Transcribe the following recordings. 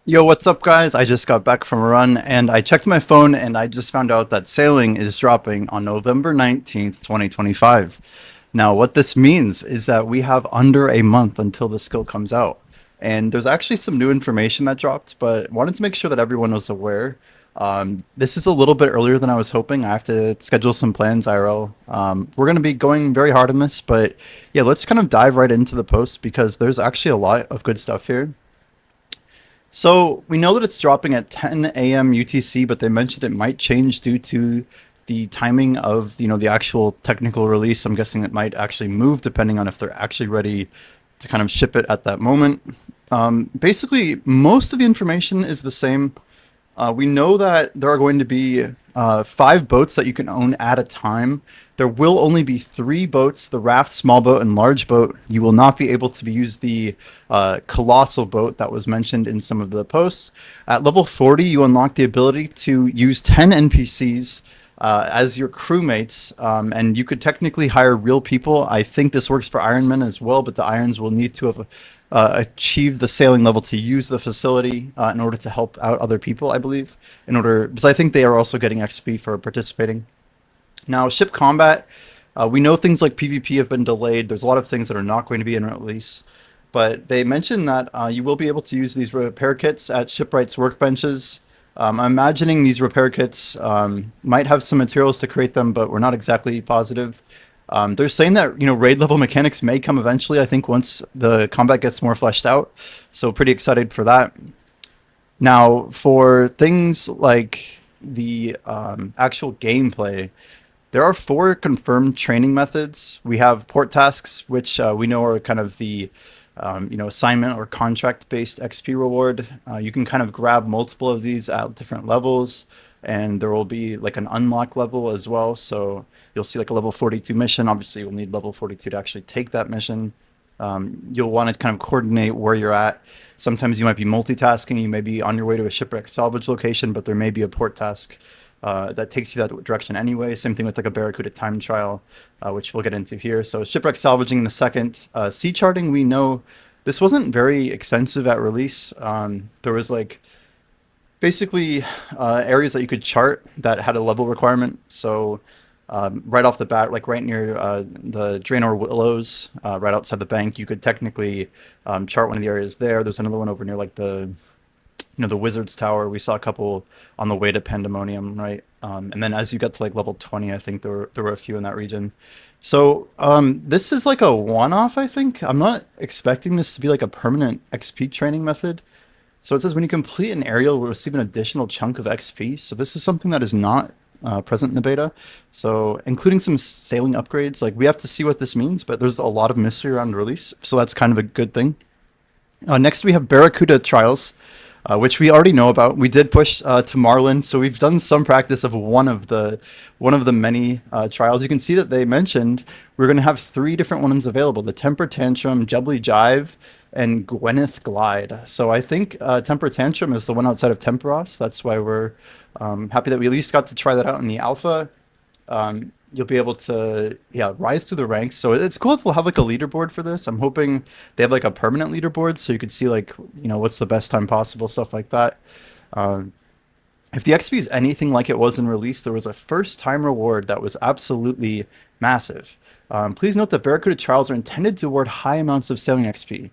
Yo, what's up, guys? I just got back from a run and I checked my phone and I just found out that sailing is dropping on November 19th, 2025. Now, what this means is that we have under a month until the skill comes out. And there's actually some new information that dropped, but wanted to make sure that everyone was aware. This is a little bit earlier than I was hoping. I have to schedule some plans IRL. We're going to be going very hard on this, but yeah, let's kind of dive right into the post because there's actually a lot of good stuff here. So we know that it's dropping at 10 a.m. UTC, but they mentioned it might change due to the timing of the actual technical release. I'm guessing it might actually move depending on if they're actually ready to kind of ship it at that moment. Basically, most of the information is the same. We know that there are going to be 5 boats that you can own at a time. There will only be 3 boats: the raft, small boat, and large boat. You will not be able to use the colossal boat that was mentioned in some of the posts. At level 40, you unlock the ability to use 10 NPCs as your crewmates, and you could technically hire real people. I think this works for Ironmen as well, but the Irons will need to have achieved the sailing level to use the facility in order to help out other people, I believe, because I think they are also getting XP for participating. Now, ship combat, we know things like PvP have been delayed. There's a lot of things that are not going to be in release, but they mentioned that you will be able to use these repair kits at shipwrights workbenches. I'm imagining these repair kits might have some materials to create them, but we're not exactly positive. They're saying that raid level mechanics may come eventually. I think once the combat gets more fleshed out. So pretty excited for that. Now for things like the actual gameplay, there are 4 confirmed training methods. We have port tasks, which we know are kind of the assignment or contract-based XP reward. You can kind of grab multiple of these at different levels, and there will be like an unlock level as well. So you'll see like a level 42 mission. Obviously, you'll need level 42 to actually take that mission. You'll want to kind of coordinate where you're at. Sometimes you might be multitasking. You may be on your way to a shipwreck salvage location, but there may be a port task that takes you that direction anyway. Same thing with like a Barracuda time trial, which we'll get into here. So shipwreck salvaging in the second. Sea charting, we know this wasn't very extensive at release. There was like basically areas that you could chart that had a level requirement. So right off the bat, like right near the Draenor Willows, right outside the bank, you could technically chart one of the areas there. There's another one over near like the Wizard's Tower. We saw a couple on the way to Pandemonium, right? And then as you got to like level 20, I think there were a few in that region. So this is like a one-off, I think. I'm not expecting this to be like a permanent XP training method. So it says when you complete an area, you'll receive an additional chunk of XP. So this is something that is not present in the beta. So including some sailing upgrades, like we have to see what this means, but there's a lot of mystery around release. So that's kind of a good thing. Next, we have Barracuda trials, which we already know about. We did push to Marlin, so we've done some practice of one of the many trials. You can see that they mentioned we're going to have 3 different ones available: the Temper Tantrum, Jubbly Jive, and Gwyneth Glide. So I think Temper Tantrum is the one outside of Temperos. That's why we're happy that we at least got to try that out in the alpha. You'll be able to rise through the ranks. So it's cool if we'll have like a leaderboard for this. I'm hoping they have like a permanent leaderboard so you could see like what's the best time possible, stuff like that. If the XP is anything like it was in release, there was a first time reward that was absolutely massive. Please note that Barracuda trials are intended to award high amounts of sailing XP,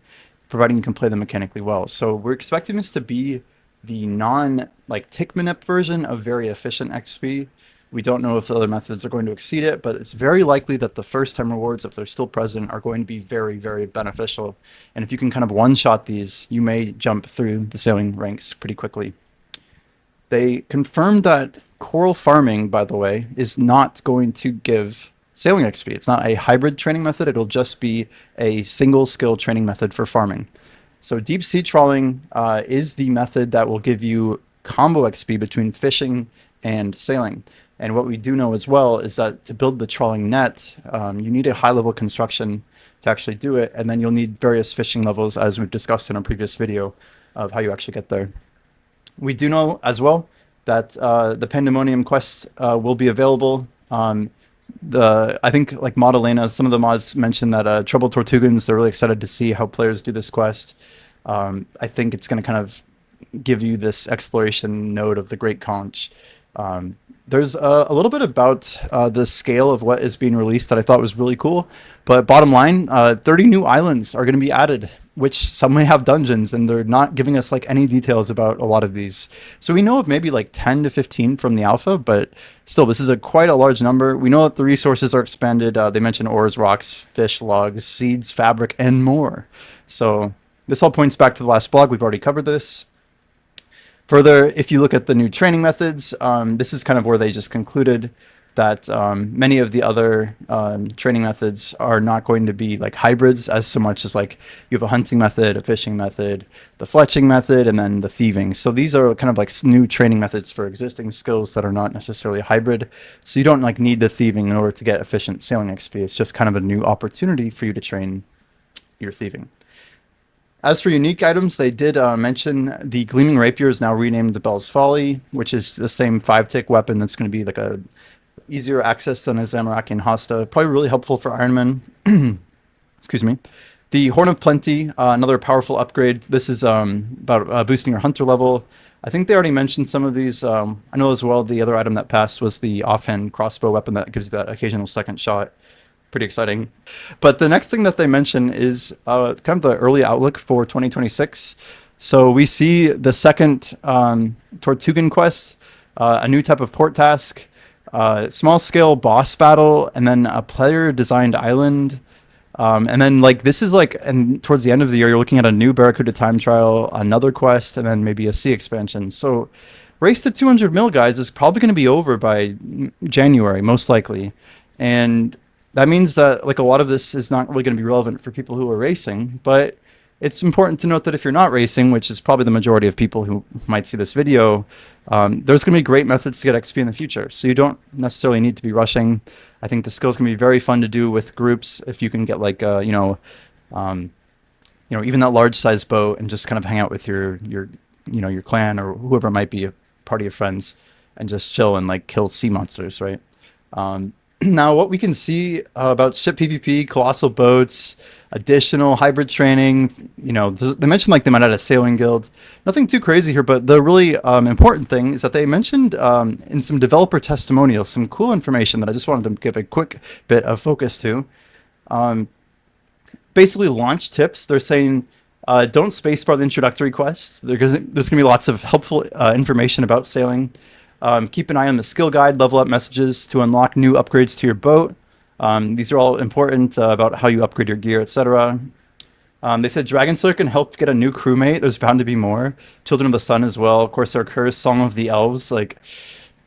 providing you can play them mechanically well. So we're expecting this to be the non like tick manip version of very efficient XP. We don't know if the other methods are going to exceed it, but it's very likely that the first time rewards, if they're still present, are going to be very, very beneficial. And if you can kind of one-shot these, you may jump through the sailing ranks pretty quickly. They confirmed that coral farming, by the way, is not going to give sailing XP. It's not a hybrid training method. It'll just be a single skill training method for farming. So deep sea trawling is the method that will give you combo XP between fishing and sailing. And what we do know as well is that to build the trawling net, you need a high level construction to actually do it. And then you'll need various fishing levels, as we've discussed in a previous video, of how you actually get there. We do know as well that the Pandemonium quest will be available. I think like Modellena, some of the mods mentioned that Troubled Tortugans, they're really excited to see how players do this quest. I think it's going to kind of give you this exploration node of the Great Conch. There's a little bit about the scale of what is being released that I thought was really cool. But bottom line, 30 new islands are going to be added, which some may have dungeons, and they're not giving us like any details about a lot of these. So we know of maybe like 10 to 15 from the alpha, but still, this is quite a large number. We know that the resources are expanded. They mention ores, rocks, fish, logs, seeds, fabric, and more. So this all points back to the last blog. We've already covered this. Further, if you look at the new training methods, this is kind of where they just concluded that many of the other training methods are not going to be like hybrids as so much as like you have a hunting method, a fishing method, the fletching method, and then the thieving. So these are kind of like new training methods for existing skills that are not necessarily hybrid. So you don't like need the thieving in order to get efficient sailing XP. It's just kind of a new opportunity for you to train your thieving. As for unique items, they did mention the Gleaming Rapier is now renamed the Bell's Folly, which is the same 5-tick weapon that's going to be like a easier access than a Zamorakian Hosta. Probably really helpful for Ironmen. Excuse me. The Horn of Plenty, another powerful upgrade. This is about boosting your hunter level. I think they already mentioned some of these. I know as well the other item that passed was the offhand crossbow weapon that gives you that occasional second shot. Pretty exciting. But the next thing that they mention is kind of the early outlook for 2026. So we see the second Tortugan quest, a new type of port task, small scale boss battle, and then a player designed island. And then like this is like, and towards the end of the year, you're looking at a new Barracuda time trial, another quest, and then maybe a sea expansion. So Race to 200 mil, guys, is probably going to be over by January, most likely. And that means that like a lot of this is not really going to be relevant for people who are racing, but it's important to note that if you're not racing, which is probably the majority of people who might see this video, there's going to be great methods to get XP in the future. So you don't necessarily need to be rushing. I think the skills can be very fun to do with groups if you can get like even that large size boat and just kind of hang out with your clan or whoever it might be, a party of friends, and just chill and like kill sea monsters, right? Now, what we can see about ship PvP, colossal boats, additional hybrid training, they mentioned like they might add a sailing guild. Nothing too crazy here, but the really important thing is that they mentioned in some developer testimonials some cool information that I just wanted to give a quick bit of focus to. Basically, launch tips. They're saying don't spacebar the introductory quest. There's going to be lots of helpful information about sailing. Keep an eye on the skill guide, level up messages to unlock new upgrades to your boat. These are all important about how you upgrade your gear, etc. They said Dragon Slayer can help get a new crewmate. There's bound to be more. Children of the Sun as well. Of course, our curse, Song of the Elves. Like,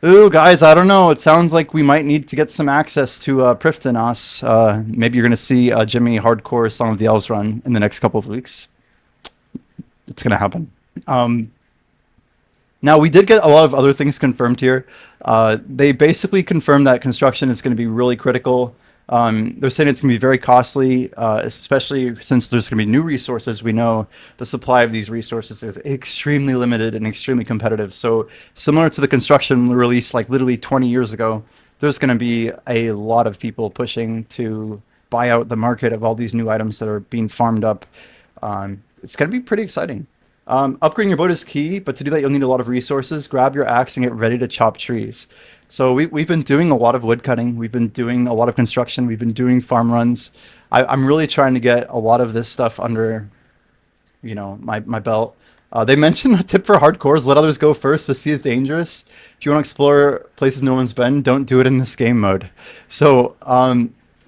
ooh, guys, I don't know. It sounds like we might need to get some access to Prifddinas. Maybe you're going to see Jimmy hardcore Song of the Elves run in the next couple of weeks. It's going to happen. Now, we did get a lot of other things confirmed here. They basically confirmed that construction is going to be really critical. They're saying it's going to be very costly, especially since there's going to be new resources. We know the supply of these resources is extremely limited and extremely competitive. So similar to the construction release like literally 20 years ago, there's going to be a lot of people pushing to buy out the market of all these new items that are being farmed up. It's going to be pretty exciting. Upgrading your boat is key, but to do that you'll need a lot of resources. Grab your axe and get ready to chop trees. So we've been doing a lot of wood cutting. We've been doing a lot of construction. We've been doing farm runs. I'm really trying to get a lot of this stuff under, my belt. They mentioned a tip for hardcores: let others go first. The sea is dangerous. If you want to explore places no one's been, don't do it in this game mode. So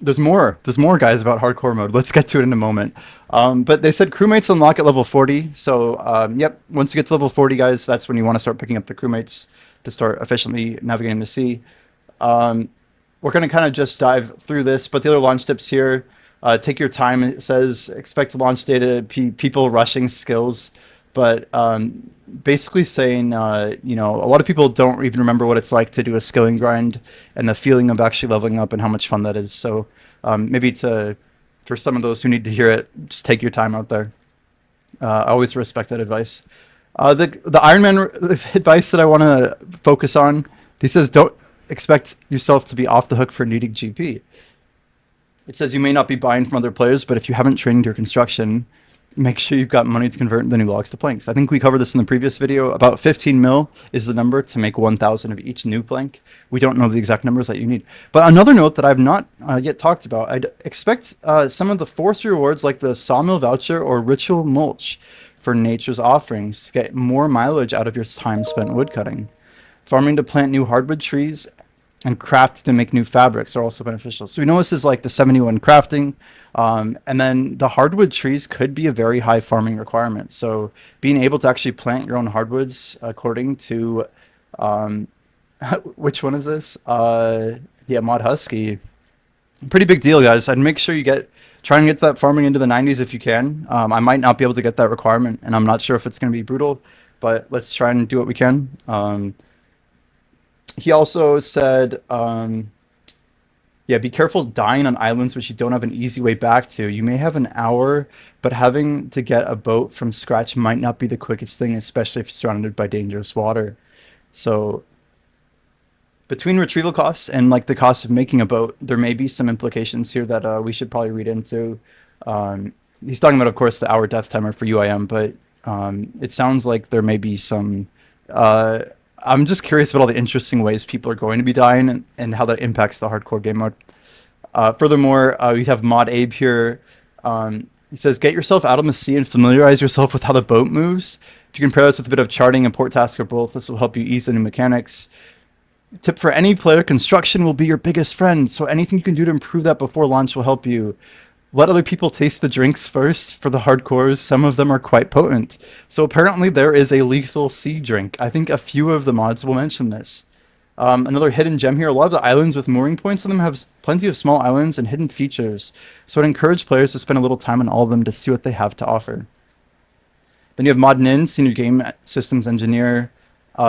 there's more guys about hardcore mode. Let's get to it in a moment. But they said crewmates unlock at level 40. So yep, once you get to level 40, guys, that's when you want to start picking up the crewmates to start efficiently navigating the sea. We're going to kind of just dive through this, but the other launch tips here, take your time. It says expect launch data, people rushing skills, but basically saying, a lot of people don't even remember what it's like to do a skilling grind and the feeling of actually leveling up and how much fun that is. So maybe for some of those who need to hear it, just take your time out there. I always respect that advice. The Iron Man advice that I want to focus on, he says, don't expect yourself to be off the hook for needing GP. It says you may not be buying from other players, but if you haven't trained your construction, make sure you've got money to convert the new logs to planks. I think we covered this in the previous video. About 15 mil is the number to make 1,000 of each new plank. We don't know the exact numbers that you need. But another note that I've not yet talked about, I'd expect some of the forced rewards like the sawmill voucher or ritual mulch for nature's offerings to get more mileage out of your time spent woodcutting. Farming to plant new hardwood trees and craft to make new fabrics are also beneficial. So we know this is like the 71 crafting. And then the hardwood trees could be a very high farming requirement. So being able to actually plant your own hardwoods according to, which one is this? Yeah, Mod Husky. Pretty big deal, guys. I'd make sure you try and get that farming into the 90s if you can. I might not be able to get that requirement, and I'm not sure if it's going to be brutal, but let's try and do what we can. He also said, yeah, be careful dying on islands which you don't have an easy way back to. You may have an hour, but having to get a boat from scratch might not be the quickest thing, especially if you're surrounded by dangerous water. So between retrieval costs and like the cost of making a boat, there may be some implications here that we should probably read into. He's talking about, of course, the hour death timer for UIM, but it sounds like there may be some... I'm just curious about all the interesting ways people are going to be dying and how that impacts the hardcore game mode. Furthermore, we have Mod Abe here. He says, get yourself out on the sea and familiarize yourself with how the boat moves. If you can pair this with a bit of charting and port task or both, this will help you ease the new mechanics. Tip for any player, construction will be your biggest friend, so anything you can do to improve that before launch will help you. Let other people taste the drinks first. For the hardcores, some of them are quite potent. So apparently there is a lethal sea drink. I think a few of the mods will mention this. Another hidden gem here. A lot of the islands with mooring points on them have plenty of small islands and hidden features. So I'd encourage players to spend a little time on all of them to see what they have to offer. Then you have Mod Nin, Senior Game Systems Engineer.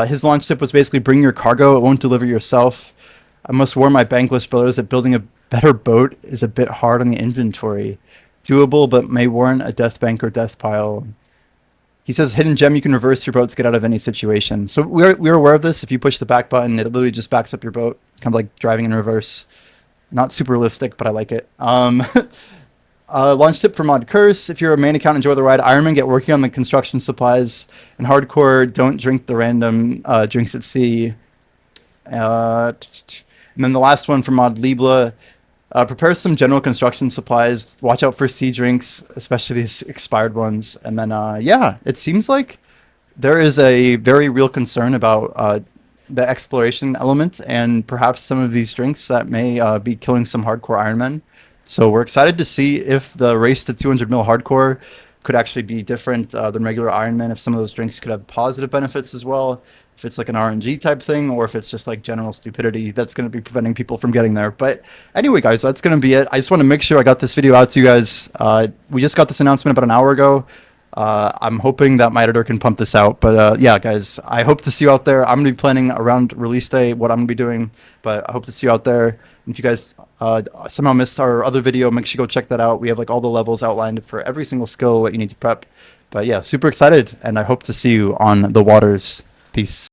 His launch tip was basically bring your cargo. It won't deliver yourself. I must warn my bankless brothers that building a better boat is a bit hard on the inventory. Doable, but may warrant a death bank or death pile. He says, hidden gem, you can reverse your boat to get out of any situation. So we're aware of this. If you push the back button, it literally just backs up your boat. Kind of like driving in reverse. Not super realistic, but I like it. Launch tip for Mod Curse. If you're a main account, enjoy the ride. Ironman, get working on the construction supplies. And hardcore, don't drink the random drinks at sea. And then the last one from Mod Libla. Prepare some general construction supplies. Watch out for sea drinks, especially these expired ones. And then, yeah, it seems like there is a very real concern about the exploration element and perhaps some of these drinks that may be killing some hardcore Ironmen. So we're excited to see if the race to 200 mil hardcore could actually be different than regular Ironman, if some of those drinks could have positive benefits as well. If it's like an RNG type thing, or if it's just like general stupidity that's going to be preventing people from getting there. But anyway, guys, that's going to be it. I just want to make sure I got this video out to you guys. We just got this announcement about an hour ago. I'm hoping that my editor can pump this out. But yeah, guys, I hope to see you out there. I'm going to be planning around release day what I'm going to be doing. But I hope to see you out there. And if you guys somehow missed our other video, make sure you go check that out. We have like all the levels outlined for every single skill, what you need to prep. But yeah, super excited. And I hope to see you on the waters. Peace.